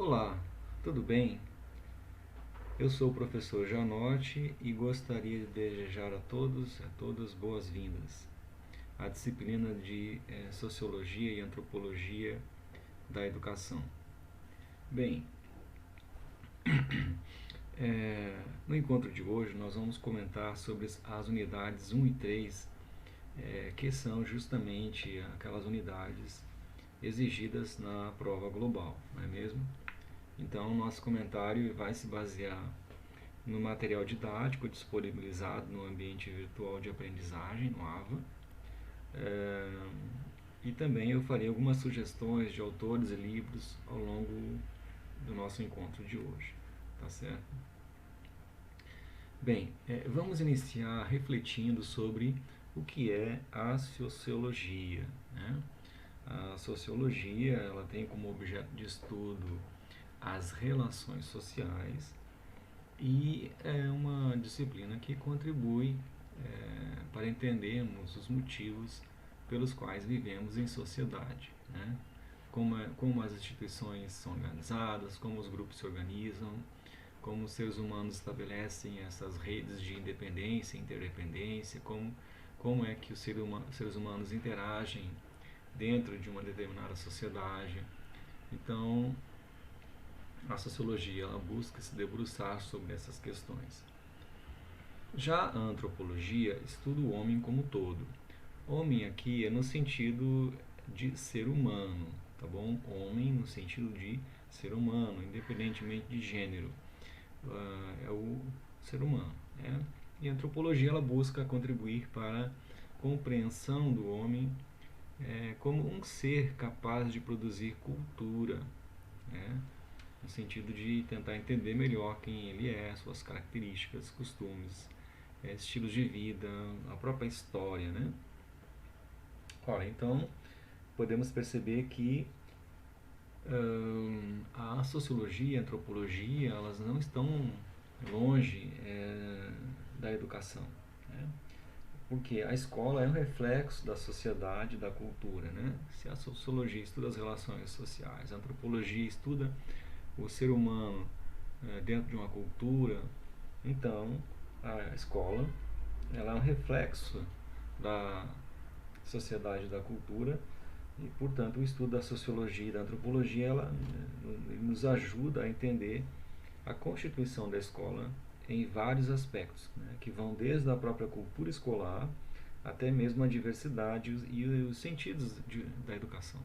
Olá, tudo bem? Eu sou o professor Janotti e gostaria de desejar a todos e a todas boas-vindas à disciplina de Sociologia e Antropologia da Educação. Bem, no encontro de hoje nós vamos comentar sobre as unidades 1 e 3, que são justamente aquelas unidades exigidas na prova global, não é mesmo? Então, nosso comentário vai se basear no material didático disponibilizado no ambiente virtual de aprendizagem, no AVA. E também eu farei algumas sugestões de autores e livros ao longo do nosso encontro de hoje. Tá certo? Bem, vamos iniciar refletindo sobre o que é a sociologia, né? A sociologia ela tem como objeto de estudo as relações sociais e é uma disciplina que contribui para entendermos os motivos pelos quais vivemos em sociedade, né? Como as instituições são organizadas, como os grupos se organizam, como os seres humanos estabelecem essas redes de independência e interdependência, como é que os seres humanos interagem dentro de uma determinada sociedade. Então, a sociologia ela busca se debruçar sobre essas questões. Já a antropologia estuda o homem como todo. Homem aqui é no sentido de ser humano, tá bom? Homem no sentido de ser humano, independentemente de gênero. É o ser humano, né? E a antropologia ela busca contribuir para a compreensão do homem como um ser capaz de produzir cultura, né? No sentido de tentar entender melhor quem ele é, suas características, costumes, estilos de vida, a própria história, né? Ora, então podemos perceber que a sociologia e a antropologia elas não estão longe da educação, né? Porque a escola é um reflexo da sociedade, da cultura, né? Se a sociologia estuda as relações sociais, a antropologia estuda o ser humano dentro de uma cultura, então a escola ela é um reflexo da sociedade e da cultura e, portanto, o estudo da sociologia e da antropologia ela nos ajuda a entender a constituição da escola em vários aspectos, né, que vão desde a própria cultura escolar até mesmo a diversidade e os sentidos da educação.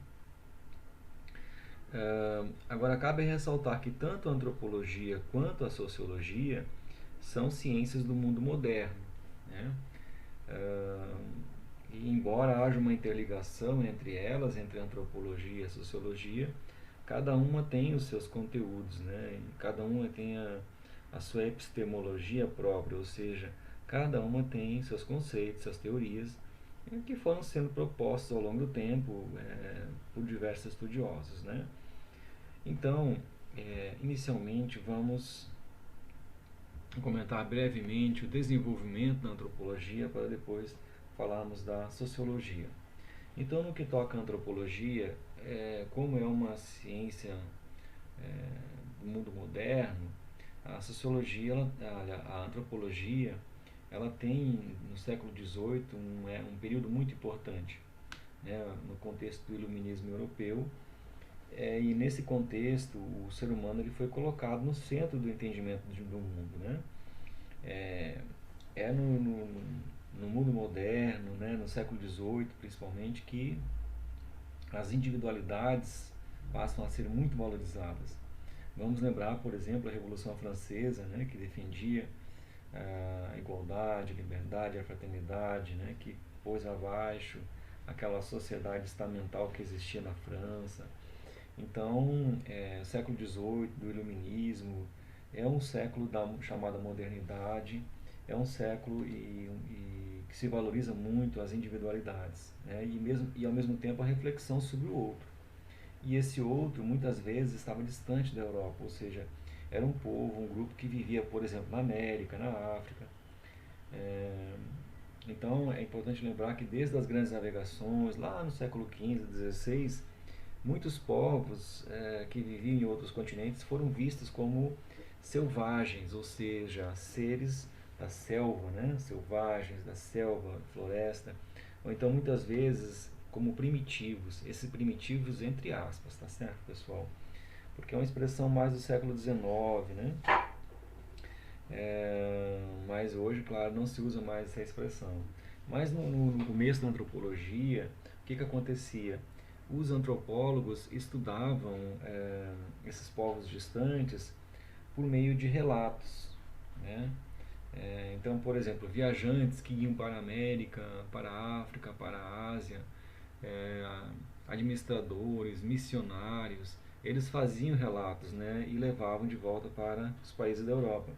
Agora, cabe ressaltar que tanto a antropologia quanto a sociologia são ciências do mundo moderno, né? E embora haja uma interligação entre elas, entre a antropologia e a sociologia, cada uma tem os seus conteúdos, né? Cada uma tem a sua epistemologia própria, ou seja, cada uma tem seus conceitos, suas teorias, que foram sendo propostos ao longo do tempo por diversos estudiosos, né? Então, inicialmente vamos comentar brevemente o desenvolvimento da antropologia para depois falarmos da sociologia. Então, no que toca à antropologia, como é uma ciência do mundo moderno, a sociologia, a antropologia, ela tem no século XVIII um período muito importante, né, no contexto do iluminismo europeu. E nesse contexto o ser humano ele foi colocado no centro do entendimento do mundo, né? No mundo moderno, né, no século XVIII principalmente, que as individualidades passam a ser muito valorizadas. Vamos lembrar, por exemplo, a Revolução Francesa, né, que defendia a igualdade, a liberdade, a fraternidade, né, que pôs abaixo aquela sociedade estamental que existia na França. Então, o século XVIII, do iluminismo, é um século da chamada modernidade, é um século que se valoriza muito as individualidades, né? E ao mesmo tempo a reflexão sobre o outro. E esse outro muitas vezes estava distante da Europa, ou seja, era um povo, um grupo que vivia, por exemplo, na América, na África. Então é importante lembrar que desde as grandes navegações, lá no século XV, XVI, muitos povos que viviam em outros continentes foram vistos como selvagens, ou seja, seres da selva, né? Selvagens da selva, floresta, ou então muitas vezes como primitivos, esses primitivos entre aspas, tá certo, pessoal? Porque é uma expressão mais do século XIX, né? Mas hoje, claro, não se usa mais essa expressão. Mas no começo da antropologia, o que acontecia? Os antropólogos estudavam esses povos distantes por meio de relatos, né? Então, por exemplo, viajantes que iam para a América, para a África, para a Ásia, é, administradores, missionários, eles faziam relatos, né, e levavam de volta para os países da Europa.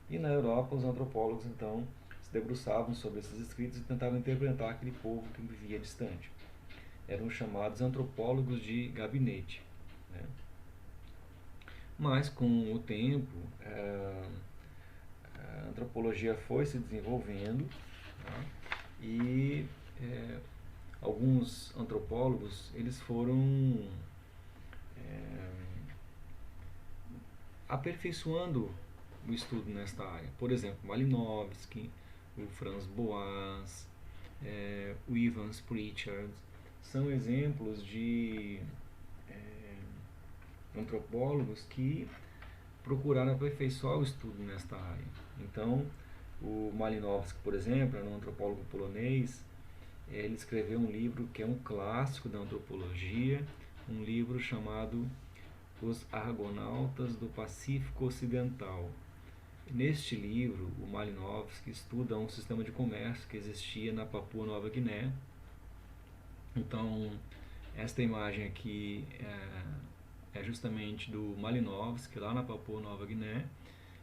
E na Europa, os antropólogos então se debruçavam sobre esses escritos e tentavam interpretar aquele povo que vivia distante. Eram chamados antropólogos de gabinete, né? Mas com o tempo, a antropologia foi se desenvolvendo, tá? E alguns antropólogos eles foram aperfeiçoando o estudo nesta área. Por exemplo, Malinowski, o Franz Boas, o Evans Pritchard, são exemplos de antropólogos que procuraram aperfeiçoar o estudo nesta área. Então, o Malinowski, por exemplo, era um antropólogo polonês. Ele escreveu um livro que é um clássico da antropologia, um livro chamado Os Argonautas do Pacífico Ocidental. Neste livro, o Malinowski estuda um sistema de comércio que existia na Papua Nova Guiné. Então, esta imagem aqui é justamente do Malinowski, lá na Papua Nova Guiné,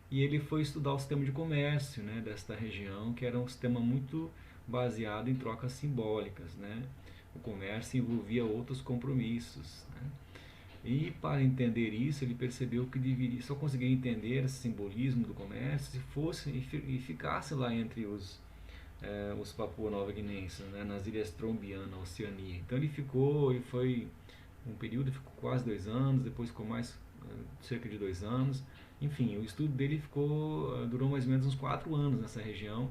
e ele foi estudar o sistema de comércio, né, desta região, que era um sistema muito baseado em trocas simbólicas, né? O comércio envolvia outros compromissos, né? E para entender isso, ele percebeu que deveria só conseguir entender esse simbolismo do comércio se fosse e ficasse lá entre os Papua Nova Guinenses, né, nas ilhas Trombiana, na Oceania. Então ele foi um período, ficou quase 2 anos, depois ficou mais cerca de 2 anos. Enfim, o estudo dele durou mais ou menos uns 4 anos nessa região.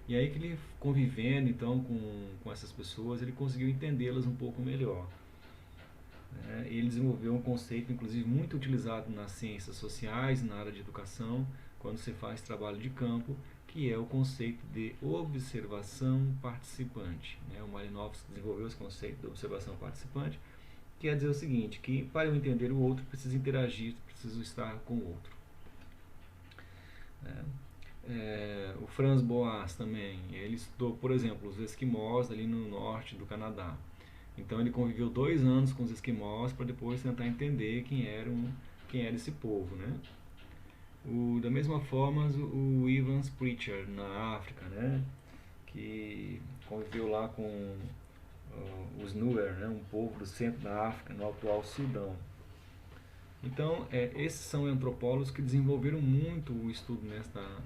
E aí que ele convivendo então com essas pessoas, ele conseguiu entendê-las um pouco melhor. Ele desenvolveu um conceito, inclusive, muito utilizado nas ciências sociais, na área de educação, quando se faz trabalho de campo, que é o conceito de observação participante. O Malinowski desenvolveu esse conceito de observação participante, que quer dizer o seguinte, que para eu entender o outro, preciso interagir, preciso estar com o outro. O Franz Boas também, ele estudou, por exemplo, os esquimós ali no norte do Canadá. Então ele conviveu 2 anos com os esquimós para depois tentar entender quem era esse povo, né? Da mesma forma, o Evans Pritchard na África, né? Que conviveu lá com os Nuer, né? Um povo do centro da África, no atual Sudão. Então, esses são antropólogos que desenvolveram muito o estudo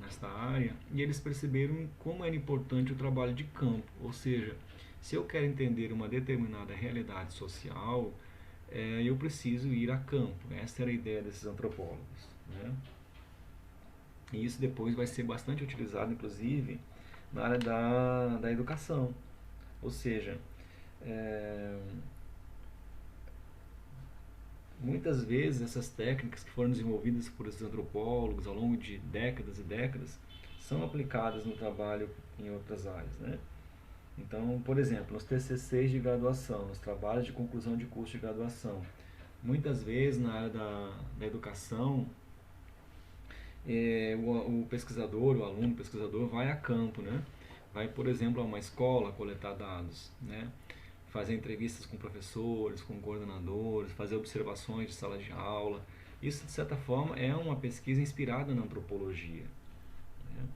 nesta área e eles perceberam como era importante o trabalho de campo, ou seja, se eu quero entender uma determinada realidade social, eu preciso ir a campo. Essa era a ideia desses antropólogos, né? E isso depois vai ser bastante utilizado, inclusive, na área da educação. Ou seja, muitas vezes essas técnicas que foram desenvolvidas por esses antropólogos ao longo de décadas e décadas são aplicadas no trabalho em outras áreas, né? Então, por exemplo, nos TCCs de graduação, nos trabalhos de conclusão de curso de graduação, muitas vezes na área da educação, o pesquisador, o aluno pesquisador vai a campo, né? Vai, por exemplo, a uma escola coletar dados, né? Fazer entrevistas com professores, com coordenadores, fazer observações de sala de aula. Isso, de certa forma, é uma pesquisa inspirada na antropologia, né?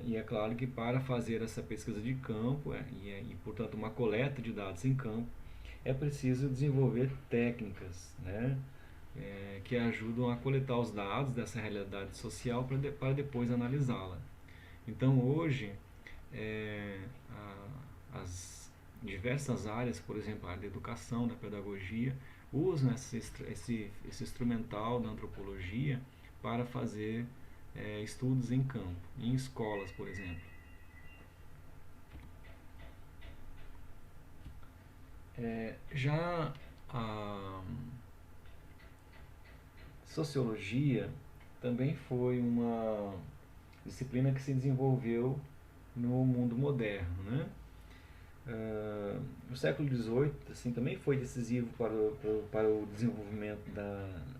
E é claro que para fazer essa pesquisa de campo e, portanto, uma coleta de dados em campo, é preciso desenvolver técnicas, né? Que ajudam a coletar os dados dessa realidade social para depois analisá-la. Então, hoje, as diversas áreas, por exemplo, a área da educação, da pedagogia, usam esse instrumental da antropologia para fazer estudos em campo, em escolas, por exemplo. Já a sociologia também foi uma disciplina que se desenvolveu no mundo moderno, né? O século XVIII assim, também foi decisivo para o desenvolvimento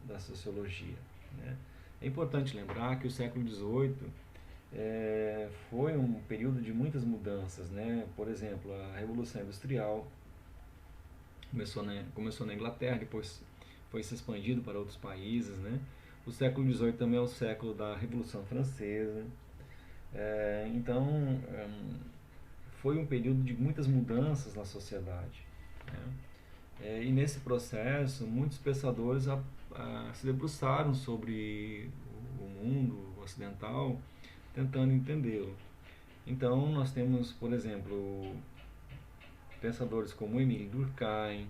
da sociologia, né? É importante lembrar que o século XVIII foi um período de muitas mudanças, né? Por exemplo, a Revolução Industrial começou na Inglaterra, depois foi se expandido para outros países, né? O século XVIII também é o século da Revolução Francesa. Então, foi um período de muitas mudanças na sociedade, né? E nesse processo, muitos pensadores se debruçaram sobre o mundo ocidental, tentando entendê-lo. Então, nós temos, por exemplo, pensadores como Emile Durkheim,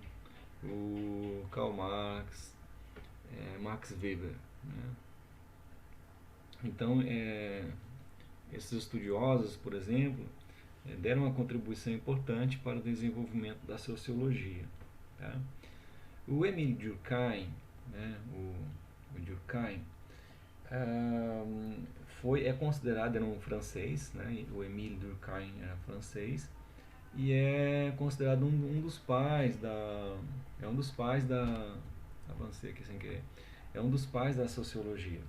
o Karl Marx, Max Weber, né? Então, esses estudiosos, por exemplo, deram uma contribuição importante para o desenvolvimento da sociologia. Tá? O Emile Durkheim, né, o Durkheim é considerado, era um francês, né, o Emile Durkheim era francês, e é considerado um dos pais avancei aqui sem querer, é um dos pais da sociologia.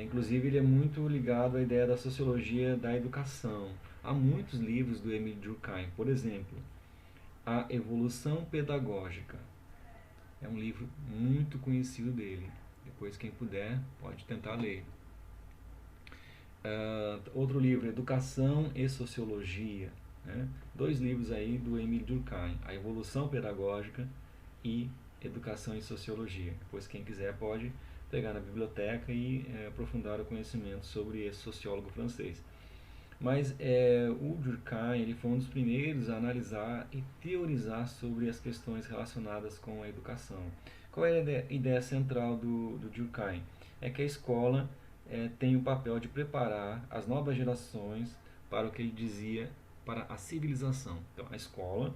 Inclusive, ele é muito ligado à ideia da sociologia da educação. Há muitos livros do Emile Durkheim, por exemplo, A Evolução Pedagógica. É um livro muito conhecido dele. Depois, quem puder, pode tentar ler. Outro livro, Educação e Sociologia. Né? 2 livros aí do Emile Durkheim, A Evolução Pedagógica e Educação e Sociologia. Depois, quem quiser, pode pegar na biblioteca e aprofundar o conhecimento sobre esse sociólogo francês. Mas o Durkheim ele foi um dos primeiros a analisar e teorizar sobre as questões relacionadas com a educação. Qual é a ideia central do Durkheim? É que a escola tem o papel de preparar as novas gerações para o que ele dizia para a civilização. Então, a escola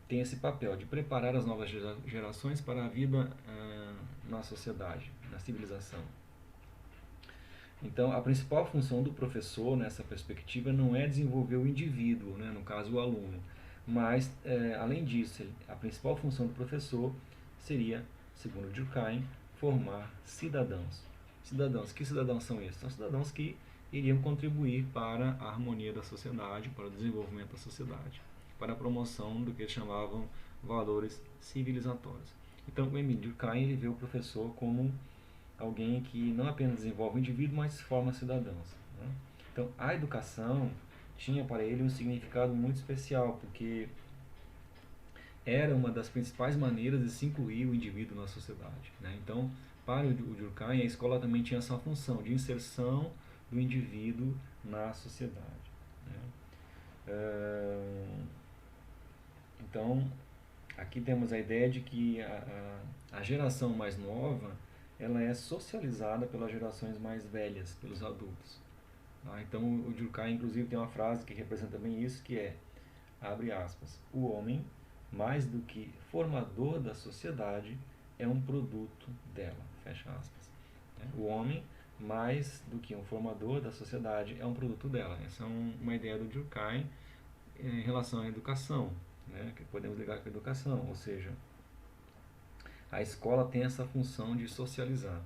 tem esse papel de preparar as novas gerações para a vida na sociedade, na civilização. Então, a principal função do professor nessa perspectiva não é desenvolver o indivíduo, né, no caso o aluno, mas, além disso, a principal função do professor seria, segundo Durkheim, formar cidadãos. Que cidadãos são esses? São cidadãos que iriam contribuir para a harmonia da sociedade, para o desenvolvimento da sociedade, para a promoção do que eles chamavam valores civilizatórios. Então, o Emile Durkheim ele vê o professor como alguém que não apenas desenvolve o indivíduo, mas forma cidadãos, né? Então, a educação tinha para ele um significado muito especial, porque era uma das principais maneiras de se incluir o indivíduo na sociedade, né? Então, para o Durkheim, a escola também tinha essa função de inserção do indivíduo na sociedade, né? Então, aqui temos a ideia de que a geração mais nova ela é socializada pelas gerações mais velhas, pelos adultos. Tá? Então, o Durkheim, inclusive, tem uma frase que representa bem isso, que é, abre aspas, o homem, mais do que formador da sociedade, é um produto dela, fecha aspas. O homem, mais do que um formador da sociedade, é um produto dela. Essa é uma ideia do Durkheim em relação à educação, né, que podemos ligar com a educação, ou seja, a escola tem essa função de socializar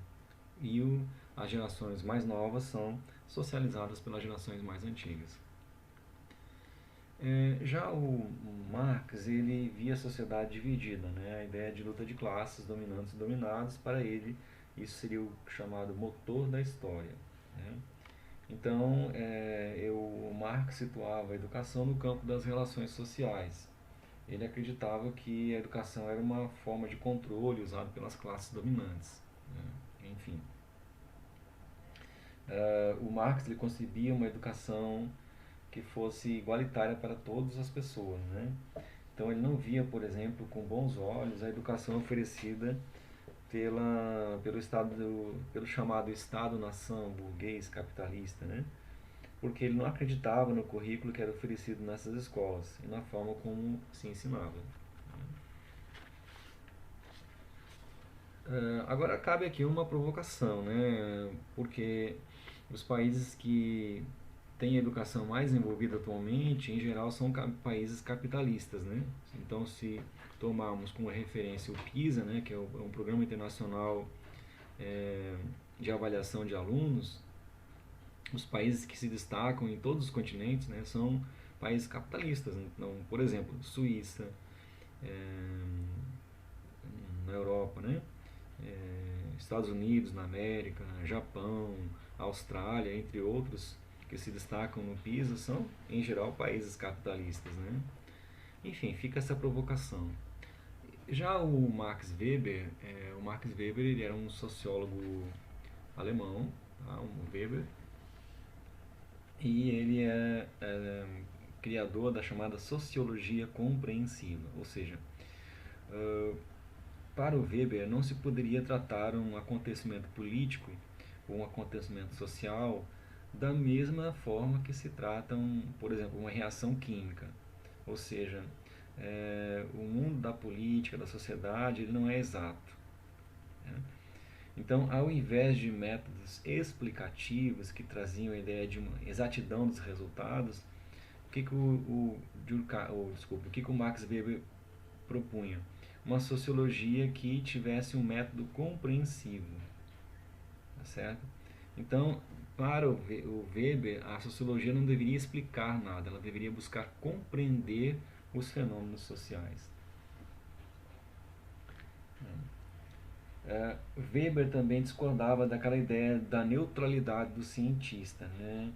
e as gerações mais novas são socializadas pelas gerações mais antigas. Já o Marx ele via a sociedade dividida, né? A ideia de luta de classes, dominantes e dominados, para ele isso seria o chamado motor da história, né? Então, o Marx situava a educação no campo das relações sociais. Ele acreditava que a educação era uma forma de controle usada pelas classes dominantes, né? Enfim. O Marx ele concebia uma educação que fosse igualitária para todas as pessoas, né? Então ele não via, por exemplo, com bons olhos a educação oferecida pelo chamado Estado-nação burguês capitalista, né? Porque ele não acreditava no currículo que era oferecido nessas escolas e na forma como se ensinava. Agora cabe aqui uma provocação, né? Porque os países que têm a educação mais envolvida atualmente, em geral, são países capitalistas, né? Então, se tomarmos como referência o PISA, né, que é um programa internacional de avaliação de alunos, os países que se destacam em todos os continentes, né, são países capitalistas. Então, por exemplo, Suíça, na Europa, né? Estados Unidos na América, Japão, Austrália, entre outros que se destacam no PISA, são em geral países capitalistas, né? Enfim, fica essa provocação. Já o Max Weber ele era um sociólogo alemão, tá? Um Weber, e ele é criador da chamada sociologia compreensiva, ou seja, para o Weber, não se poderia tratar um acontecimento político ou um acontecimento social da mesma forma que se trata, por exemplo, uma reação química. Ou seja, o mundo da política, da sociedade, ele não é exato, né? Então, ao invés de métodos explicativos que traziam a ideia de uma exatidão dos resultados, o que o Max Weber propunha? Uma sociologia que tivesse um método compreensivo, tá certo? Então, para o Weber, a sociologia não deveria explicar nada, ela deveria buscar compreender os fenômenos sociais. Weber também discordava daquela ideia da neutralidade do cientista, né?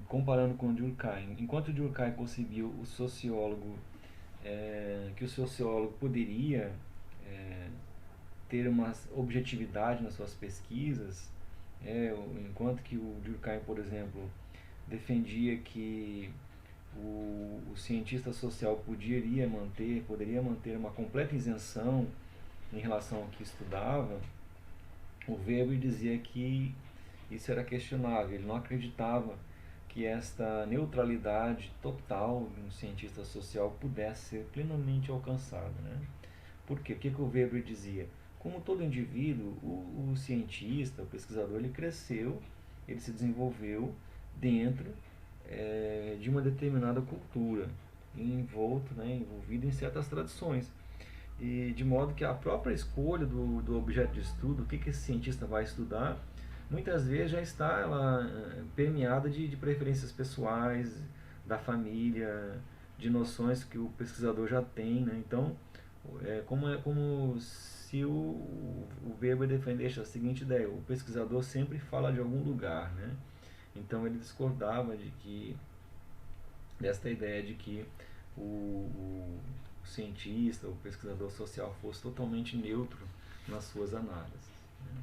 Comparando com Durkheim. Enquanto Durkheim concebia o sociólogo, que o sociólogo poderia ter uma objetividade nas suas pesquisas, enquanto que o Durkheim, por exemplo, defendia que o cientista social poderia manter uma completa isenção em relação ao que estudava, o Weber dizia que isso era questionável, ele não acreditava que esta neutralidade total de um cientista social pudesse ser plenamente alcançada, né? Por quê? O que o Weber dizia? Como todo indivíduo, o cientista, o pesquisador, ele cresceu, ele se desenvolveu dentro de uma determinada cultura, envolvido em certas tradições. E de modo que a própria escolha do objeto de estudo, o que esse cientista vai estudar, muitas vezes já está permeada de preferências pessoais, da família, de noções que o pesquisador já tem, né? Então, como se o Weber defendesse a seguinte ideia: o pesquisador sempre fala de algum lugar, né? Então ele discordava desta ideia de que o cientista, o pesquisador social fosse totalmente neutro nas suas análises, né?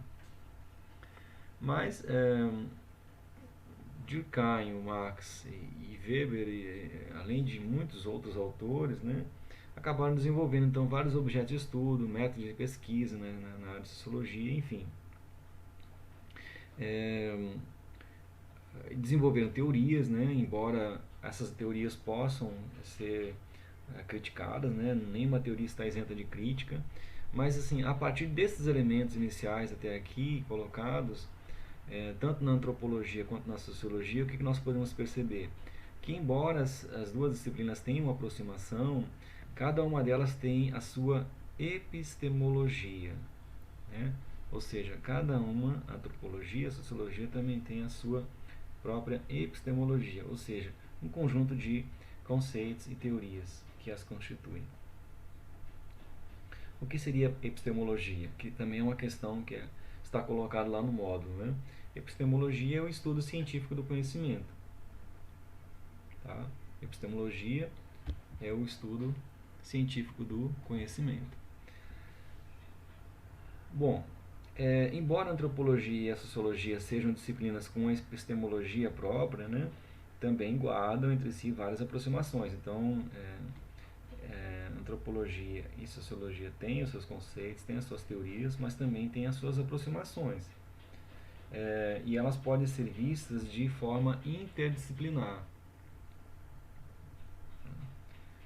Mas Durkheim, Marx e Weber, além de muitos outros autores, né, acabaram desenvolvendo então vários objetos de estudo, métodos de pesquisa, né, na área de sociologia, enfim. Desenvolveram teorias, né, embora essas teorias possam ser criticadas, né, nenhuma teoria está isenta de crítica, mas assim, a partir desses elementos iniciais até aqui colocados, tanto na antropologia quanto na sociologia, o que nós podemos perceber? Que embora as duas disciplinas tenham uma aproximação, cada uma delas tem a sua epistemologia, né? Ou seja, cada uma, a antropologia, a sociologia também tem a sua própria epistemologia, ou seja, um conjunto de conceitos e teorias que as constituem. O que seria epistemologia? Que também é uma questão que está colocada lá no módulo, né? Epistemologia é o estudo científico do conhecimento, tá? Epistemologia é o estudo científico do conhecimento. Bom, embora a antropologia e a sociologia sejam disciplinas com epistemologia própria, né, também guardam entre si várias aproximações. Então, antropologia e sociologia têm os seus conceitos, têm as suas teorias, mas também têm as suas aproximações. E elas podem ser vistas de forma interdisciplinar,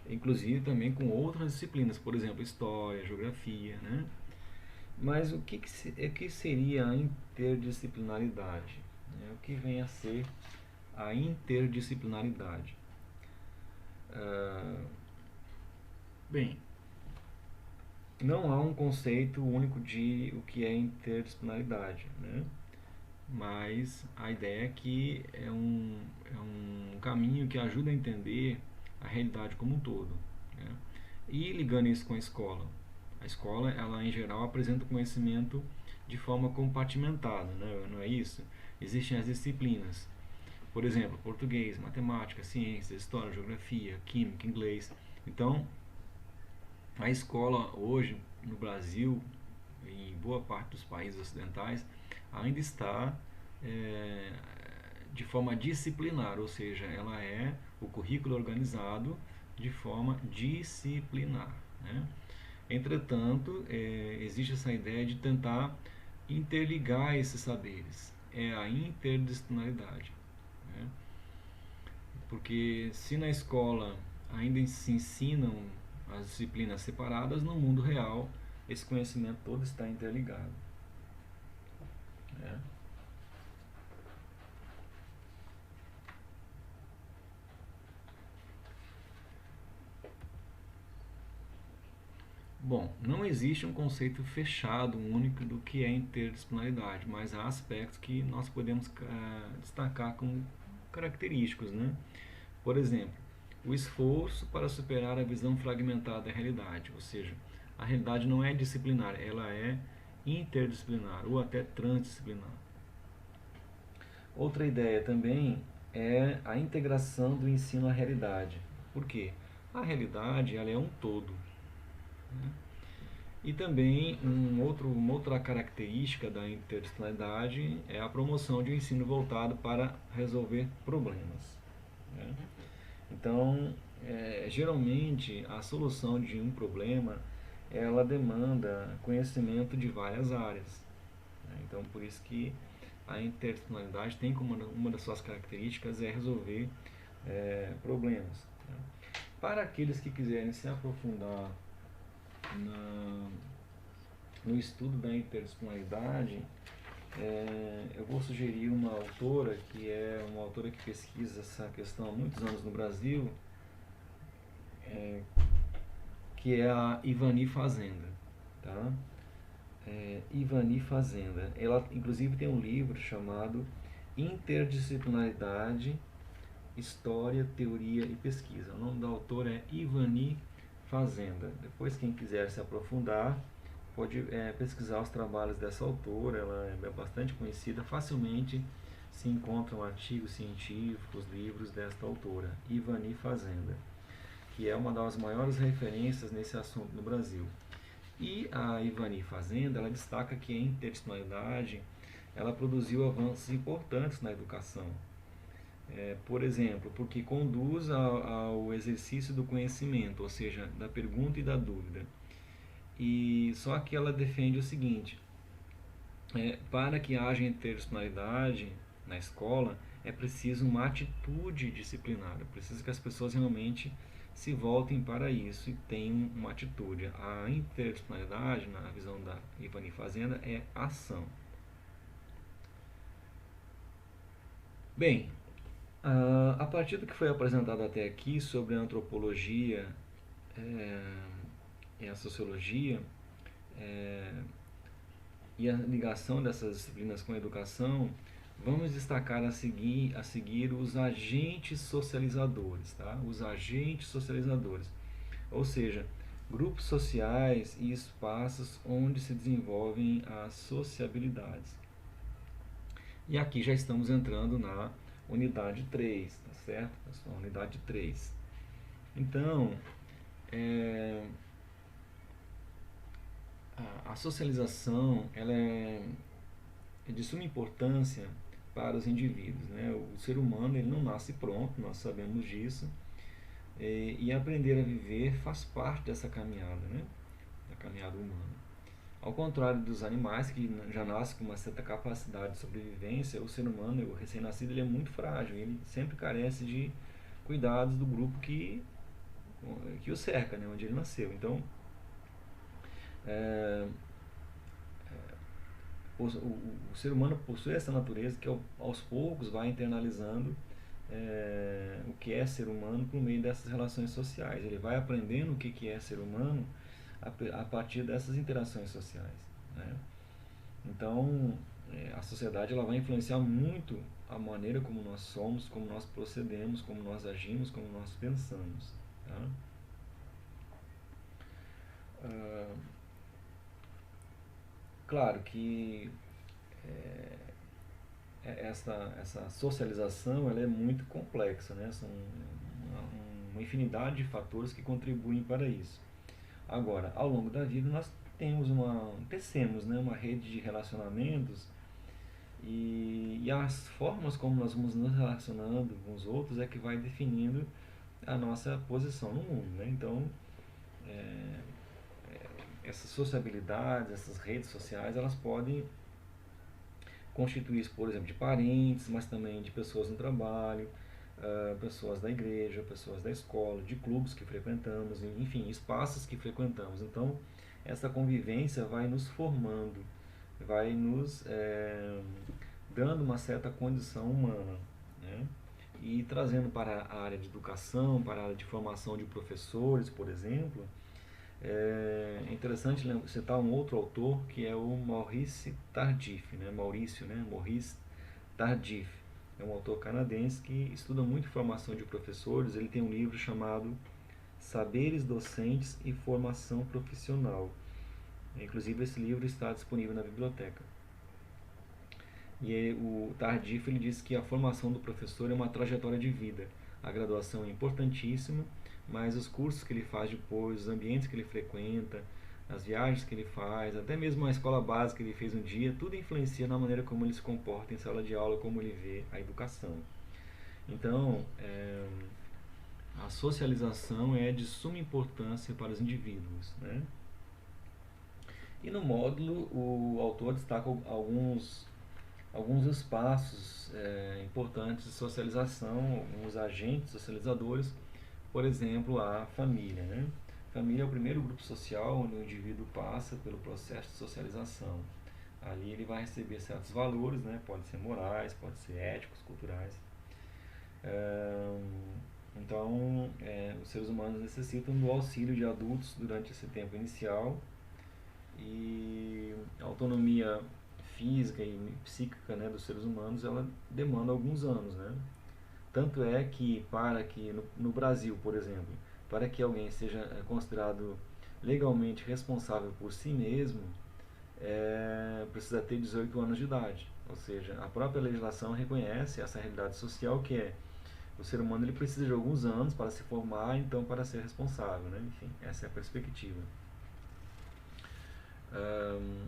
inclusive também com outras disciplinas, por exemplo, história, geografia, né? Mas que seria a interdisciplinaridade? O que vem a ser a interdisciplinaridade? Bem, não há um conceito único de o que é interdisciplinaridade, né? Mas a ideia é que é um caminho que ajuda a entender a realidade como um todo, né? E ligando isso com a escola, ela em geral apresenta o conhecimento de forma compartimentada, né? Não é isso? Existem as disciplinas, por exemplo, português, matemática, ciências, história, geografia, química, inglês. Então, a escola hoje no Brasil, em boa parte dos países ocidentais, ainda está é, de forma disciplinar, ou seja, ela é o currículo organizado de forma disciplinar, né? Entretanto, existe essa ideia de tentar interligar esses saberes, é a interdisciplinaridade, né? Porque se na escola ainda se ensinam as disciplinas separadas, no mundo real esse conhecimento todo está interligado, né? Bom, não existe um conceito fechado, único do que é interdisciplinaridade, mas há aspectos que nós podemos destacar como característicos, né? Por exemplo, o esforço para superar a visão fragmentada da realidade, ou seja, a realidade não é disciplinar, ela é interdisciplinar ou até transdisciplinar. Outra ideia também é a integração do ensino à realidade. Por quê? A realidade ela é um todo, né? E também uma outra característica da interdisciplinaridade é a promoção de um ensino voltado para resolver problemas, né? Então, geralmente, a solução de um problema, ela demanda conhecimento de várias áreas, né? Então, por isso que a interdisciplinaridade tem como uma das suas características é resolver problemas, né? Para aqueles que quiserem se aprofundar na, no estudo da interdisciplinaridade, eu vou sugerir uma autora que é uma autora que pesquisa essa questão há muitos anos no Brasil, que é a Ivani Fazenda, tá? Ivani Fazenda. Ela, inclusive, tem um livro chamado Interdisciplinaridade, História, Teoria e Pesquisa. O nome da autora é Ivani Fazenda. Depois, quem quiser se aprofundar, pode pesquisar os trabalhos dessa autora. Ela é bastante conhecida, facilmente se encontram artigos científicos, livros desta autora, Ivani Fazenda, que é uma das maiores referências nesse assunto no Brasil. E a Ivani Fazenda, ela destaca que a interdisciplinaridade ela produziu avanços importantes na educação. Por exemplo, porque conduz ao exercício do conhecimento, ou seja, da pergunta e da dúvida. E só que ela defende o seguinte: para que haja interdisciplinaridade na escola, é preciso uma atitude disciplinar, é preciso que as pessoas realmente se voltem para isso e tenham uma atitude. A interdisciplinaridade, na visão da Ivani Fazenda, é ação. Bem, a partir do que foi apresentado até aqui sobre a antropologia e a sociologia, e a ligação dessas disciplinas com a educação, vamos destacar a seguir os agentes socializadores, tá? Os agentes socializadores, ou seja, grupos sociais e espaços onde se desenvolvem as sociabilidades. E aqui já estamos entrando na unidade 3, tá certo? Pessoal, unidade 3. Então, a socialização ela é de suma importância para os indivíduos, né? O ser humano ele não nasce pronto, nós sabemos disso, e aprender a viver faz parte dessa caminhada, né? Da caminhada humana. Ao contrário dos animais que já nascem com uma certa capacidade de sobrevivência, o ser humano, o recém-nascido, ele é muito frágil, ele sempre carece de cuidados do grupo que o cerca, né? Onde ele nasceu. Então, é, o ser humano possui essa natureza que aos poucos vai internalizando o que é ser humano por meio dessas relações sociais. Ele vai aprendendo o que é ser humano a partir dessas interações sociais, né? Então, a sociedade ela vai influenciar muito a maneira como nós somos, como nós procedemos, como nós agimos, como nós pensamos, tá? Ah, claro que essa socialização ela é muito complexa, né? São uma infinidade de fatores que contribuem para isso. Agora, ao longo da vida, nós tecemos, né, uma rede de relacionamentos e as formas como nós vamos nos relacionando com os outros é que vai definindo a nossa posição no mundo, né? Então, essas sociabilidades, essas redes sociais, elas podem constituir, por exemplo, de parentes, mas também de pessoas no trabalho, pessoas da igreja, pessoas da escola, de clubes que frequentamos, enfim, espaços que frequentamos. Então, essa convivência vai nos formando, vai nos dando uma certa condição humana, né? E trazendo para a área de educação, para a área de formação de professores, por exemplo, é interessante citar um outro autor que é o Maurice Tardif, né? Maurice Tardif. É um autor canadense que estuda muito formação de professores. Ele tem um livro chamado Saberes Docentes e Formação Profissional. Inclusive esse livro está disponível na biblioteca. E o Tardif ele diz que a formação do professor é uma trajetória de vida. A graduação é importantíssima, mas os cursos que ele faz depois, os ambientes que ele frequenta, as viagens que ele faz, até mesmo a escola básica que ele fez um dia, tudo influencia na maneira como ele se comporta em sala de aula, como ele vê a educação. Então, a socialização é de suma importância para os indivíduos, né? E no módulo, o autor destaca alguns espaços importantes de socialização, alguns agentes socializadores, por exemplo, a família, né? A família é o primeiro grupo social onde o indivíduo passa pelo processo de socialização. Ali ele vai receber certos valores, né? Pode ser morais, pode ser éticos, culturais. Então, os seres humanos necessitam do auxílio de adultos durante esse tempo inicial e a autonomia física e psíquica, né, dos seres humanos ela demanda alguns anos, né? Tanto é que para que no Brasil, por exemplo, para que alguém seja considerado legalmente responsável por si mesmo, precisa ter 18 anos de idade. Ou seja, a própria legislação reconhece essa realidade social que é o ser humano ele precisa de alguns anos para se formar, então para ser responsável, né? Enfim, essa é a perspectiva. Um,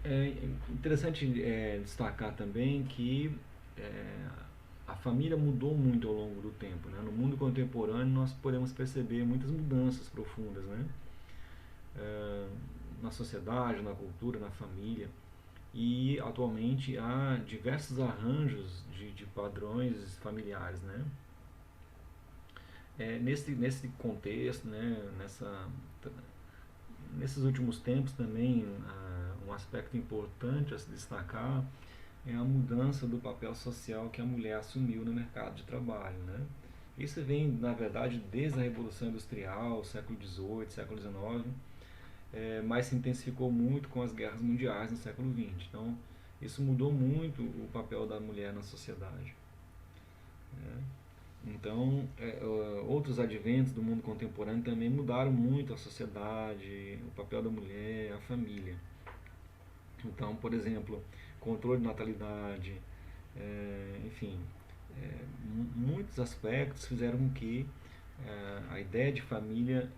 É interessante destacar também que é, a família mudou muito ao longo do tempo, né? No mundo contemporâneo nós podemos perceber muitas mudanças profundas, né? É, na sociedade, na cultura, na família. E atualmente há diversos arranjos de padrões familiares, né? Nesse contexto, né? Nesses últimos tempos também um aspecto importante a se destacar é a mudança do papel social que a mulher assumiu no mercado de trabalho, né? Isso vem, na verdade, desde a Revolução Industrial, século XVIII, século XIX, mas se intensificou muito com as guerras mundiais no século XX. Então, isso mudou muito o papel da mulher na sociedade, né? Então, outros adventos do mundo contemporâneo também mudaram muito a sociedade, o papel da mulher, a família. Então, por exemplo, controle de natalidade, enfim, muitos aspectos fizeram com que a ideia de família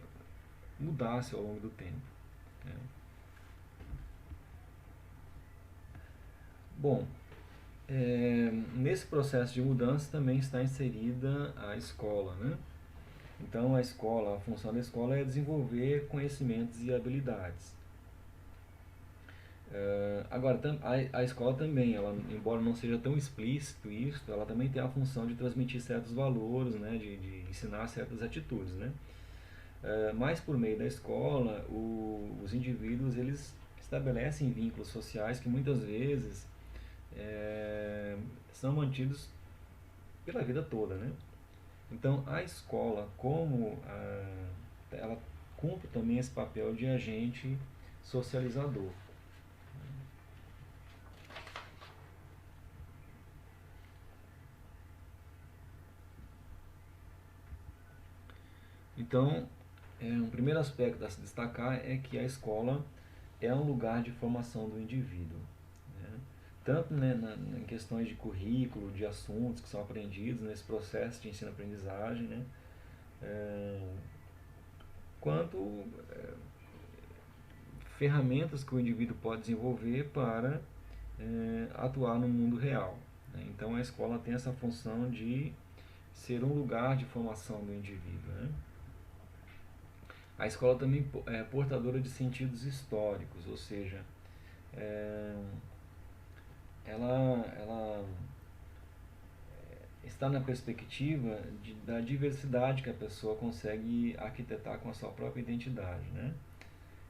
mudasse ao longo do tempo, né? Bom, nesse processo de mudança também está inserida a escola, né? Então a escola, a função da escola é desenvolver conhecimentos e habilidades. Agora, a escola também, ela, embora não seja tão explícito isso, ela também tem a função de transmitir certos valores, né, de ensinar certas atitudes, né? Mas por meio da escola, os indivíduos eles estabelecem vínculos sociais que muitas vezes são mantidos pela vida toda, né? Então a escola, ela cumpre também esse papel de agente socializador. Então, um primeiro aspecto a se destacar é que a escola é um lugar de formação do indivíduo, né? Tanto, né, em questões de currículo, de assuntos que são aprendidos nesse processo de ensino-aprendizagem, né? Quanto ferramentas que o indivíduo pode desenvolver para atuar no mundo real, né? Então a escola tem essa função de ser um lugar de formação do indivíduo, né? A escola também é portadora de sentidos históricos, ou seja, é, ela está na perspectiva da diversidade que a pessoa consegue arquitetar com a sua própria identidade, né?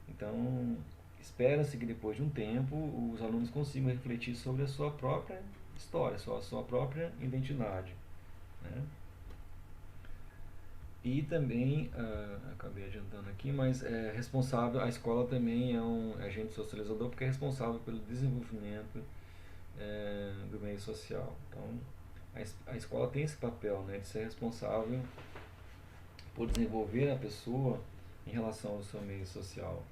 Então, espera-se que depois de um tempo os alunos consigam refletir sobre a sua própria história, a sua própria identidade, né? E também, acabei adiantando aqui, mas a escola também é um agente socializador porque é responsável pelo desenvolvimento do meio social. Então, a escola tem esse papel, né, de ser responsável por desenvolver a pessoa em relação ao seu meio social.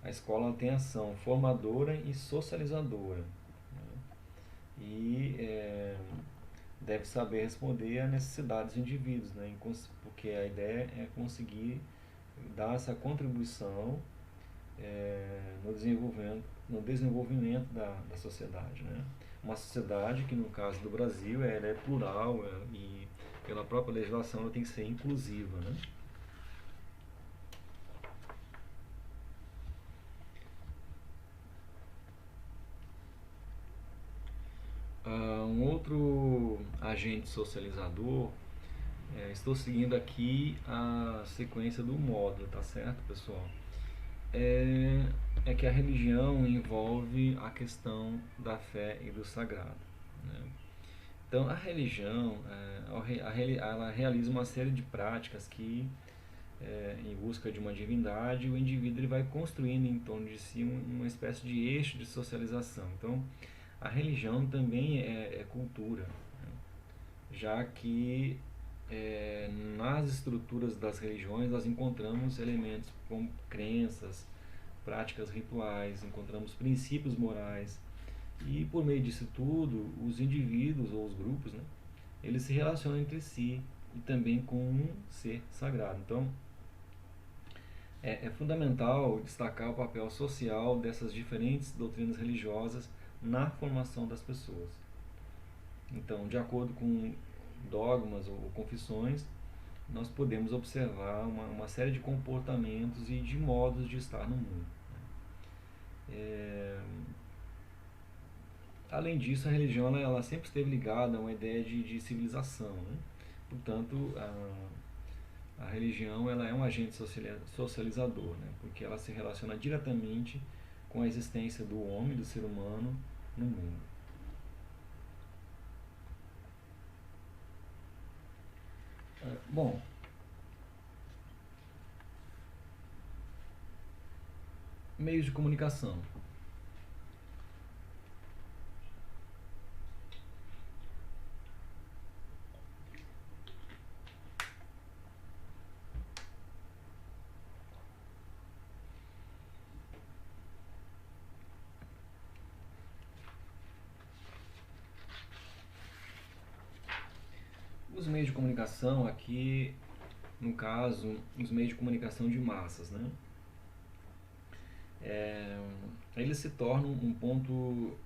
A escola tem ação formadora e socializadora, né? E deve saber responder às necessidades dos indivíduos, né? Porque a ideia é conseguir dar essa contribuição no desenvolvimento da sociedade, né? Uma sociedade que, no caso do Brasil, ela é plural e, pela própria legislação, ela tem que ser inclusiva, né? Um outro agente socializador, estou seguindo aqui a sequência do módulo, tá certo, pessoal? É que a religião envolve a questão da fé e do sagrado, né? Então, a religião, ela realiza uma série de práticas que, em busca de uma divindade, o indivíduo ele vai construindo em torno de si uma espécie de eixo de socialização. Então, a religião também é cultura, né? Já que nas estruturas das religiões nós encontramos elementos como crenças, práticas rituais, encontramos princípios morais e por meio disso tudo os indivíduos ou os grupos, né, eles se relacionam entre si e também com um ser sagrado. Então é fundamental destacar o papel social dessas diferentes doutrinas religiosas na formação das pessoas. Então, de acordo com dogmas ou confissões, nós podemos observar uma série de comportamentos e de modos de estar no mundo. É, Além disso, a religião ela sempre esteve ligada a uma ideia de civilização, né? Portanto, a religião ela é um agente socializador, né? Porque ela se relaciona diretamente com a existência do homem, do ser humano, no mundo. Bom, meios de comunicação. Os meios de comunicação aqui, no caso, os meios de comunicação de massas, né? é, ele se torna um ponto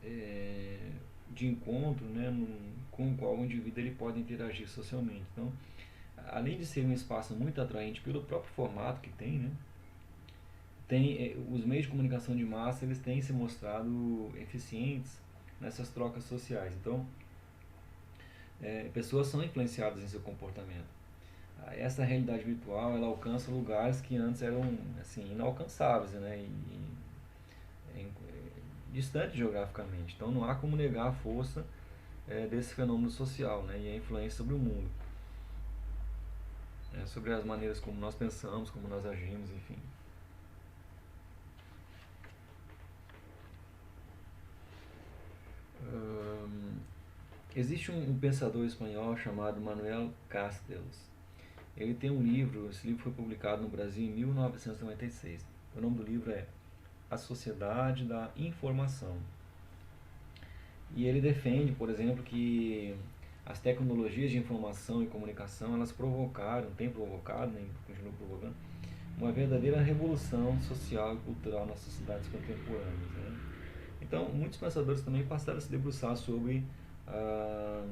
é, de encontro, né, com o qual o indivíduo ele pode interagir socialmente. Então, além de ser um espaço muito atraente pelo próprio formato que tem, né, os meios de comunicação de massa eles têm se mostrado eficientes nessas trocas sociais. Então, pessoas são influenciadas em seu comportamento. Essa realidade virtual ela alcança lugares que antes eram assim inalcançáveis, né, distantes geograficamente. Então, não há como negar a força desse fenômeno social, né, e a influência sobre o mundo, sobre as maneiras como nós pensamos, como nós agimos, enfim. Hum, Existe um pensador espanhol chamado Manuel Castells. Ele tem um livro, esse livro foi publicado no Brasil em 1996. O nome do livro é A Sociedade da Informação. E ele defende, por exemplo, que as tecnologias de informação e comunicação, elas provocaram, têm provocado, né, continuam provocando, uma verdadeira revolução social e cultural nas sociedades contemporâneas. Né? Então, muitos pensadores também passaram a se debruçar sobre ah,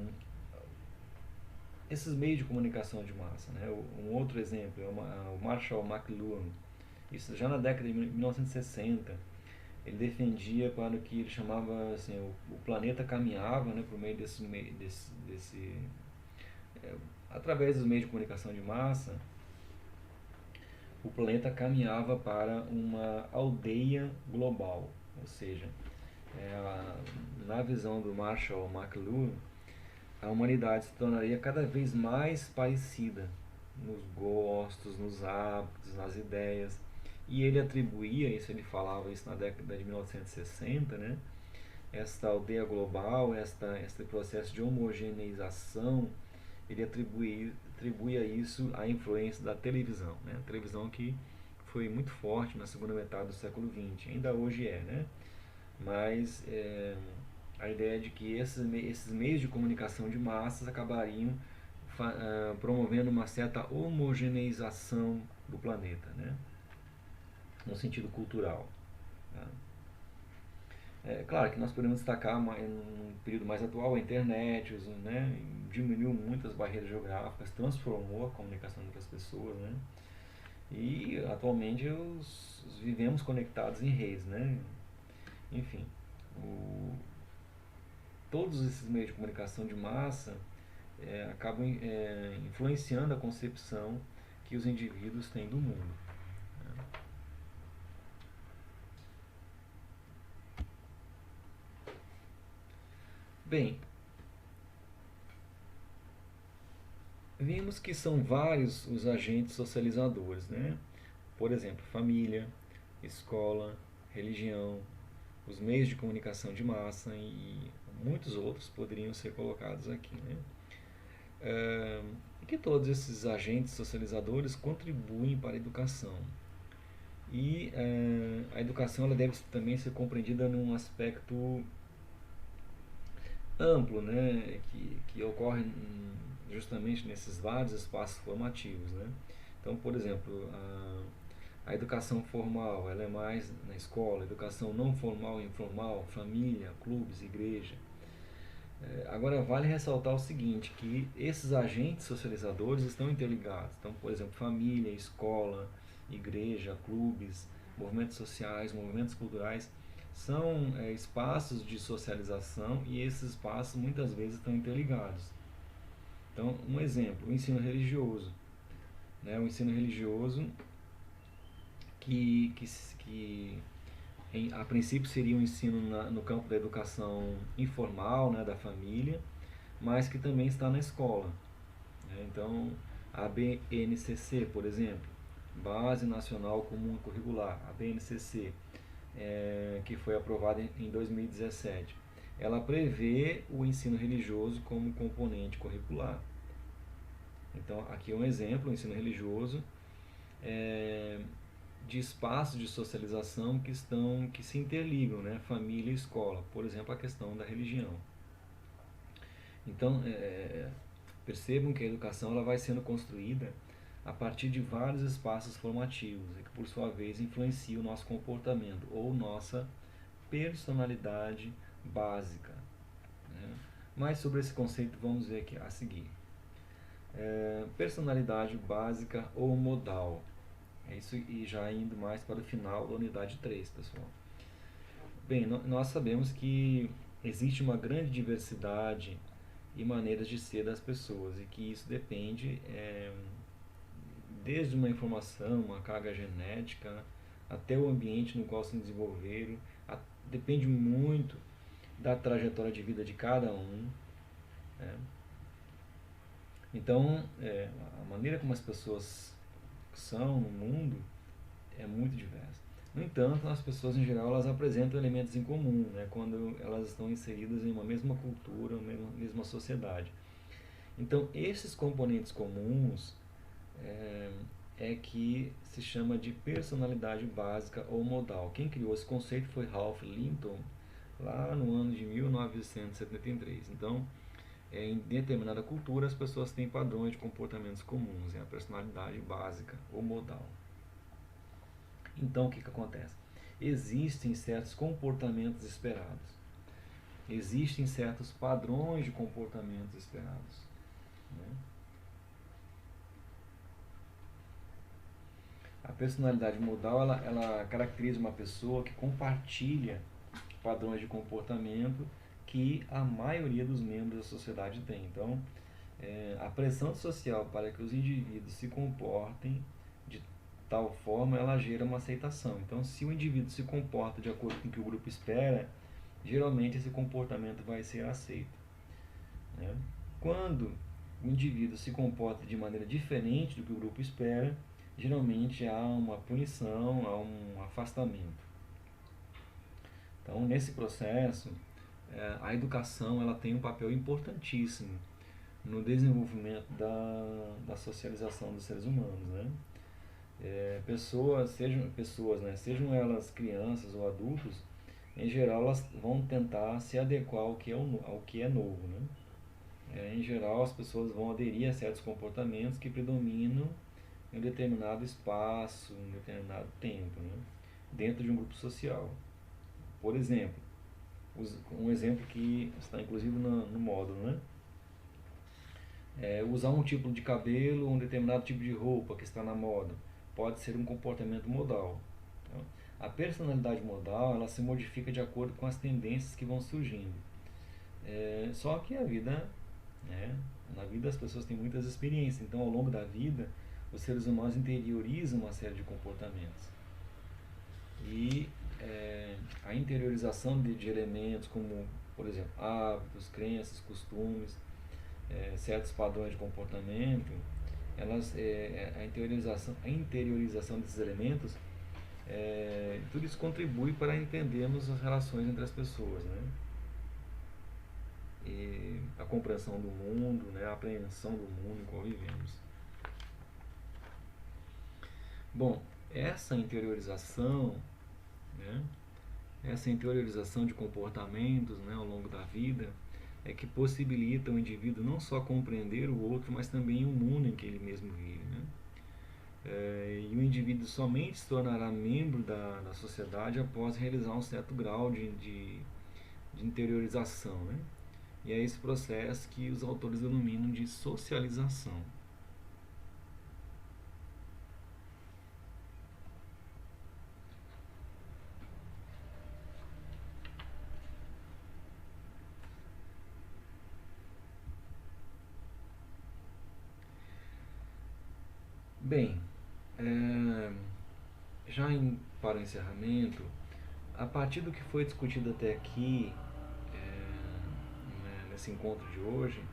esses meios de comunicação de massa. Né? Um outro exemplo é o Marshall McLuhan, isso já na década de 1960. Ele defendia para o que ele chamava assim, o planeta caminhava, né, por meio é, através dos meios de comunicação de massa, o planeta caminhava para uma aldeia global, ou seja, na visão do Marshall McLuhan, a humanidade se tornaria cada vez mais parecida nos gostos, nos hábitos, nas ideias. E ele atribuía isso, ele falava isso na década de 1960, né? Esta aldeia global, este processo de homogeneização, ele atribuía isso à influência da televisão, né? A televisão que foi muito forte na segunda metade do século XX, ainda hoje é, né? Mas a ideia de que esses meios de comunicação de massas acabariam promovendo uma certa homogeneização do planeta, né? No sentido cultural. Tá? É claro que nós podemos destacar num período mais atual a internet, né, diminuiu muitas barreiras geográficas, transformou a comunicação entre as pessoas, né, e atualmente vivemos conectados em redes, né, enfim, o, todos esses meios de comunicação de massa acabam influenciando a concepção que os indivíduos têm do mundo. Né. Bem, vimos que são vários os agentes socializadores, né? Por exemplo, família, escola, religião, os meios de comunicação de massa e muitos outros poderiam ser colocados aqui, né? E que todos esses agentes socializadores contribuem para a educação. E a educação ela deve também ser compreendida num aspecto amplo, né, que ocorre justamente nesses vários espaços formativos, né? Então, por exemplo, a educação formal, ela é mais na escola, a educação não formal e informal, família, clubes, igreja. Agora, vale ressaltar o seguinte, que esses agentes socializadores estão interligados. Então, por exemplo, família, escola, igreja, clubes, movimentos sociais, movimentos culturais, são espaços de socialização e esses espaços muitas vezes estão interligados. Então, um exemplo, o ensino religioso. Né? O ensino religioso que a princípio seria um ensino no campo da educação informal, né, da família, mas que também está na escola. Né? Então, a BNCC, por exemplo, Base Nacional Comum Curricular, a BNCC, que foi aprovada em 2017, ela prevê o ensino religioso como componente curricular. Então, aqui é um exemplo, o ensino religioso de espaços de socialização que se interligam, né? Família e escola, por exemplo, a questão da religião. Então, percebam que a educação ela vai sendo construída a partir de vários espaços formativos e que, por sua vez, influenciam o nosso comportamento ou nossa personalidade básica, né? Mas sobre esse conceito vamos ver aqui a seguir. Personalidade básica ou modal. É isso, e já indo mais para o final da unidade 3, pessoal. Bem, nós sabemos que existe uma grande diversidade e maneiras de ser das pessoas e que isso depende desde uma informação, uma carga genética, até o ambiente no qual se desenvolveram, depende muito da trajetória de vida de cada um, né? Então, a maneira como as pessoas são no mundo é muito diversa. No entanto, as pessoas em geral elas apresentam elementos em comum, né, quando elas estão inseridas em uma mesma cultura, uma mesma sociedade. Então, esses componentes comuns que se chama de personalidade básica ou modal. Quem criou esse conceito foi Ralph Linton, lá no ano de 1973. Então, em determinada cultura, as pessoas têm padrões de comportamentos comuns, é a personalidade básica ou modal. Então, o que acontece? Existem certos comportamentos esperados, existem certos padrões de comportamentos esperados, né? A personalidade modal ela caracteriza uma pessoa que compartilha padrões de comportamento que a maioria dos membros da sociedade tem. Então, a pressão social para que os indivíduos se comportem de tal forma, ela gera uma aceitação. Então, se o indivíduo se comporta de acordo com o que o grupo espera, geralmente esse comportamento vai ser aceito, né? Quando o indivíduo se comporta de maneira diferente do que o grupo espera, geralmente há uma punição, há um afastamento. Então, nesse processo, a educação ela tem um papel importantíssimo no desenvolvimento da socialização dos seres humanos, né? Pessoas, né, sejam elas crianças ou adultos, em geral elas vão tentar se adequar ao que é novo, né? Em geral, as pessoas vão aderir a certos comportamentos que predominam em um determinado espaço, em um determinado tempo, né? Dentro de um grupo social. Por exemplo, um exemplo que está inclusive no módulo, né? Usar um tipo de cabelo, um determinado tipo de roupa que está na moda, pode ser um comportamento modal. Então, a personalidade modal ela se modifica de acordo com as tendências que vão surgindo. Só que né, na vida as pessoas têm muitas experiências, então ao longo da vida os seres humanos interiorizam uma série de comportamentos. E a interiorização de elementos como, por exemplo, hábitos, crenças, costumes, certos padrões de comportamento, a interiorização desses elementos, tudo isso contribui para entendermos as relações entre as pessoas, né? E a compreensão do mundo, né? A apreensão do mundo em que convivemos. Bom, essa interiorização, né? Essa interiorização de comportamentos, né, ao longo da vida é que possibilita o indivíduo não só compreender o outro, mas também o mundo em que ele mesmo vive, né? E o indivíduo somente se tornará membro da sociedade após realizar um certo grau de interiorização, né? E é esse processo que os autores denominam de socialização. Bem, para o encerramento, a partir do que foi discutido até aqui, nesse encontro de hoje,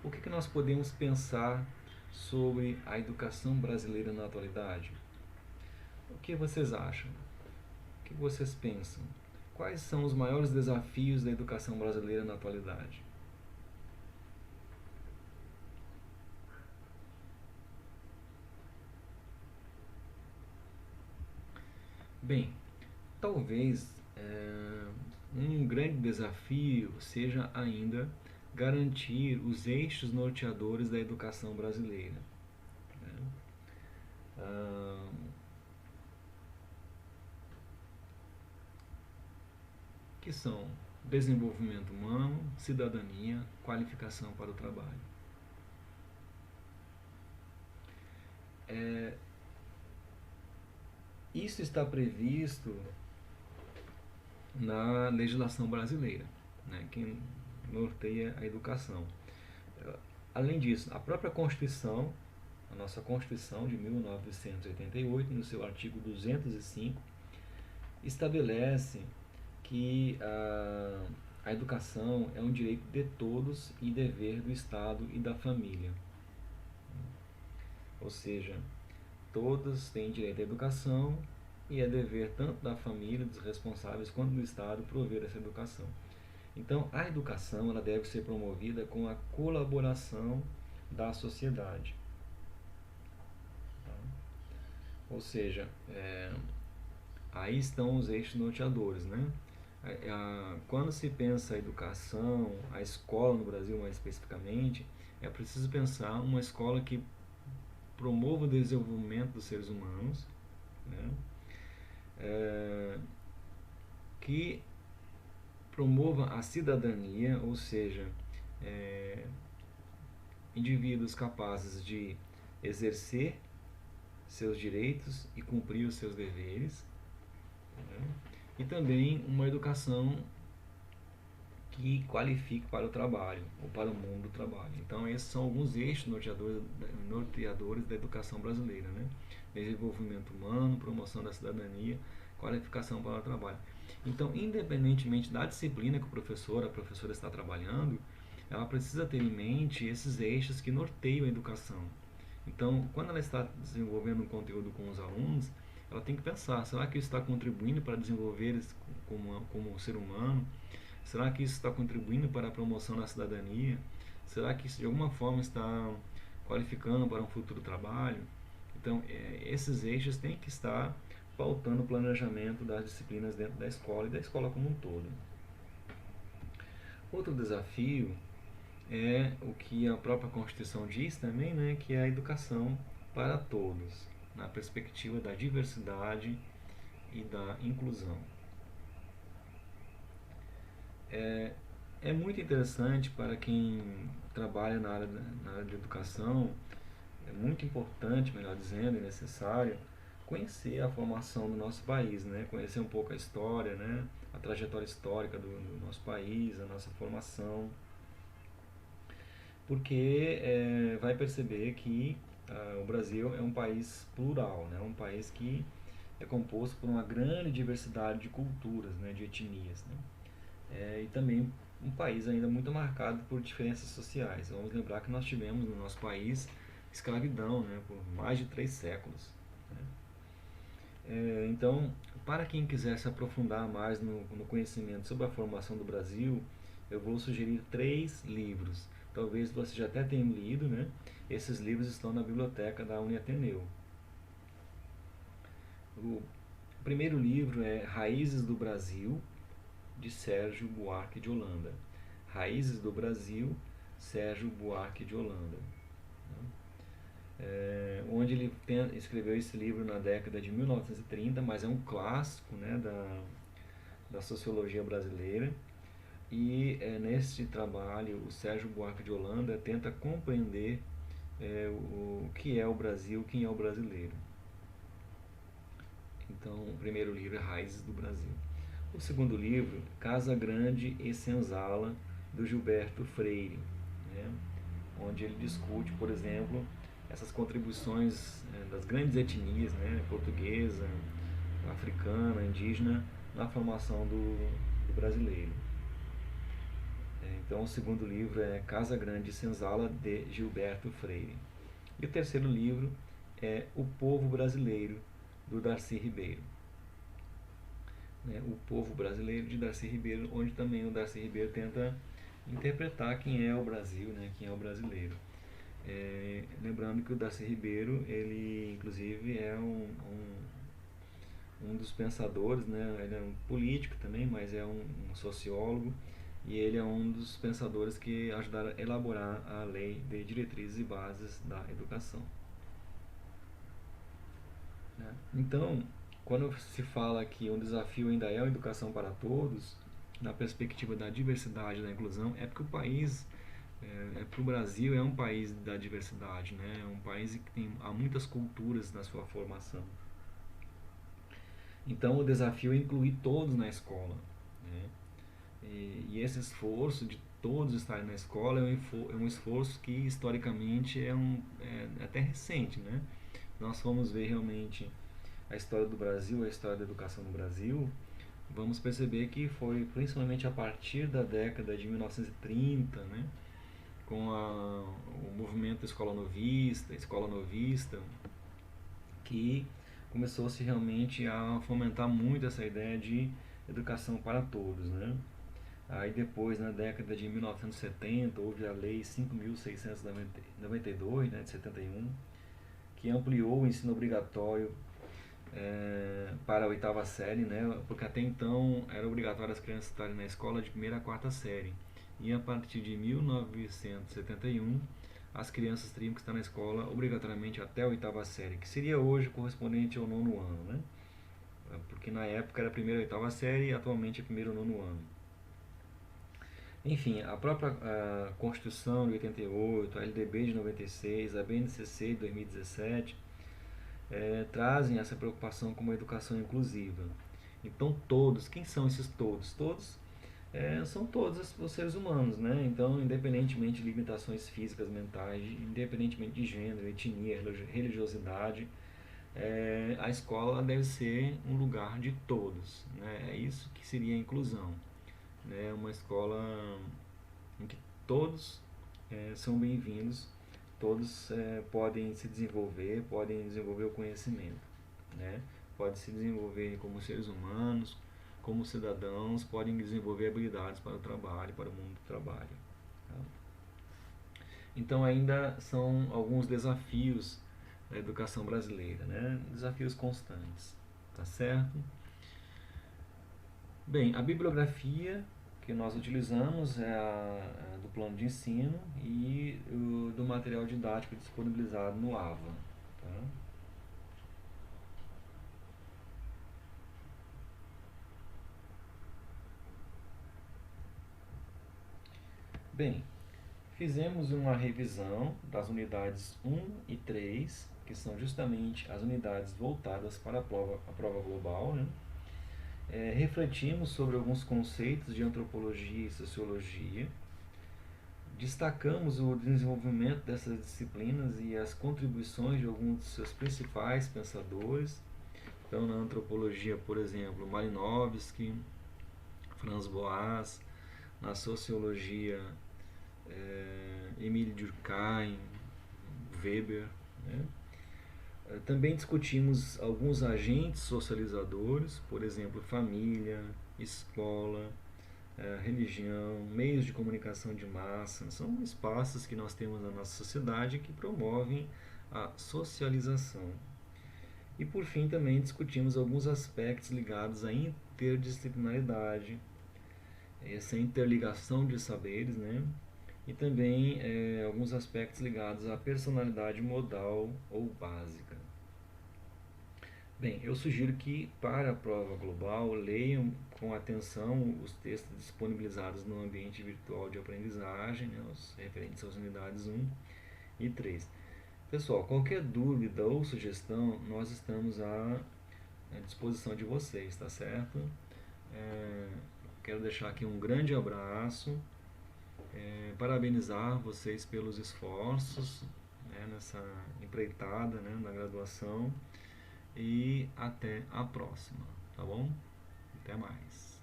o que nós podemos pensar sobre a educação brasileira na atualidade? O que vocês acham? O que vocês pensam? Quais são os maiores desafios da educação brasileira na atualidade? Bem, talvez um grande desafio seja ainda garantir os eixos norteadores da educação brasileira, né? ah, que são desenvolvimento humano, cidadania, qualificação para o trabalho. Isso está previsto na legislação brasileira, né, que norteia a educação. Além disso, a própria Constituição, a nossa Constituição de 1988, no seu artigo 205, estabelece que a educação é um direito de todos e dever do Estado e da família. Ou seja, todos têm direito à educação e é dever tanto da família, dos responsáveis, quanto do Estado prover essa educação. Então, a educação ela deve ser promovida com a colaboração da sociedade. Tá? Ou seja, aí estão os eixos norteadores, né? Quando se pensa a educação, a escola no Brasil mais especificamente, é preciso pensar uma escola que promova o desenvolvimento dos seres humanos, né? Que promova a cidadania, ou seja, indivíduos capazes de exercer seus direitos e cumprir os seus deveres, né? E também uma educação que qualifique para o trabalho ou para o mundo do trabalho. Então esses são alguns eixos norteadores da educação brasileira, né? Desenvolvimento humano, promoção da cidadania, qualificação para o trabalho. Então, independentemente da disciplina que a professora está trabalhando, ela precisa ter em mente esses eixos que norteiam a educação. Então, quando ela está desenvolvendo um conteúdo com os alunos, ela tem que pensar, será que isso está contribuindo para desenvolver eles como ser humano? Será que isso está contribuindo para a promoção da cidadania? Será que isso de alguma forma está qualificando para um futuro trabalho? Então, esses eixos têm que estar pautando o planejamento das disciplinas dentro da escola e da escola como um todo. Outro desafio é o que a própria Constituição diz também, né, que é a educação para todos, na perspectiva da diversidade e da inclusão. É muito interessante para quem trabalha na área de educação, é muito importante, melhor dizendo, e necessário conhecer a formação do nosso país, né? Conhecer um pouco a história, né? A trajetória histórica do nosso país, a nossa formação, porque vai perceber que o Brasil é um país plural, né? Um país que é composto por uma grande diversidade de culturas, né? De etnias, né? E também um país ainda muito marcado por diferenças sociais. Vamos lembrar que nós tivemos no nosso país escravidão, né? Por mais de 3 séculos, né? Então, para quem quiser se aprofundar mais no conhecimento sobre a formação do Brasil, eu vou sugerir 3 livros. Talvez você já até tenha lido, né? Esses livros estão na biblioteca da Uniateneu. O primeiro livro é Raízes do Brasil, de Sérgio Buarque de Holanda. Raízes do Brasil, Sérgio Buarque de Holanda. Onde ele escreveu esse livro na década de 1930, mas é um clássico, né, da sociologia brasileira. E nesse trabalho, o Sérgio Buarque de Holanda tenta compreender o que é o Brasil, quem é o brasileiro. Então, o primeiro livro é Raízes do Brasil. O segundo livro, Casa Grande e Senzala, do Gilberto Freire, né, onde ele discute, por exemplo, essas contribuições das grandes etnias, né, portuguesa, africana, indígena, na formação do brasileiro. Então, o segundo livro é Casa Grande e Senzala, de Gilberto Freire. E o terceiro livro é O Povo Brasileiro, do Darcy Ribeiro. O Povo Brasileiro, de Darcy Ribeiro, onde também o Darcy Ribeiro tenta interpretar quem é o Brasil, né, quem é o brasileiro. Lembrando que o Darcy Ribeiro, ele inclusive é um dos pensadores, né, ele é um político também, mas é um sociólogo, e ele é um dos pensadores que ajudaram a elaborar a Lei de Diretrizes e Bases da Educação. né? Então, quando se fala que um desafio ainda é a educação para todos, na perspectiva da diversidade e da inclusão, é porque o país, para o Brasil, é um país da diversidade, né? É um país que tem há muitas culturas na sua formação. Então, o desafio é incluir todos na escola, né? E esse esforço de todos estarem na escola é um esforço que historicamente é até recente, né? Nós fomos ver realmente a história do Brasil, a história da educação no Brasil, vamos perceber que foi principalmente a partir da década de 1930, né, com o movimento escola novista, que começou-se realmente a fomentar muito essa ideia de educação para todos, né? Aí depois, na década de 1970, houve a Lei 5.692, né, de 71, que ampliou o ensino obrigatório para a oitava série, né? Porque até então era obrigatório as crianças estarem na escola de primeira a quarta série. E a partir de 1971, as crianças teriam que estar na escola obrigatoriamente até a oitava série, que seria hoje correspondente ao nono ano, né? Porque na época era a primeira e oitava série e atualmente é primeiro e nono ano. Enfim, a própria Constituição de 88, a LDB de 96, a BNCC de 2017 trazem essa preocupação com uma educação inclusiva. Então todos, quem são esses todos? Todos são todos os seres humanos, né? Então, independentemente de limitações físicas, mentais, independentemente de gênero, etnia, religiosidade, a escola deve ser um lugar de todos, né? É isso que seria a inclusão, né? Uma escola em que todos são bem-vindos, todos podem se desenvolver, podem desenvolver o conhecimento, né? Podem se desenvolver como seres humanos, como cidadãos, podem desenvolver habilidades para o trabalho, para o mundo do trabalho. Tá? Então ainda são alguns desafios da educação brasileira, né? Desafios constantes, tá certo? Bem, a bibliografia que nós utilizamos é a do plano de ensino e do material didático disponibilizado no AVA. Tá? Bem, fizemos uma revisão das unidades 1 e 3, que são justamente as unidades voltadas para a prova global, né? Refletimos sobre alguns conceitos de antropologia e sociologia, destacamos o desenvolvimento dessas disciplinas e as contribuições de alguns de seus principais pensadores. Então, na antropologia, por exemplo, Malinowski, Franz Boas; na sociologia, Emile Durkheim, Weber, né? Também discutimos alguns agentes socializadores, por exemplo, família, escola, religião, meios de comunicação de massa. São espaços que nós temos na nossa sociedade que promovem a socialização. E por fim também discutimos alguns aspectos ligados à interdisciplinaridade, essa interligação de saberes, né? E também alguns aspectos ligados à personalidade modal ou básica. Bem, eu sugiro que para a prova global leiam com atenção os textos disponibilizados no ambiente virtual de aprendizagem, né, os referentes às unidades 1 e 3. Pessoal, qualquer dúvida ou sugestão, nós estamos à disposição de vocês, tá certo? É, quero deixar aqui um grande abraço, parabenizar vocês pelos esforços, né, nessa empreitada, né, na graduação, e até a próxima, tá bom? Até mais.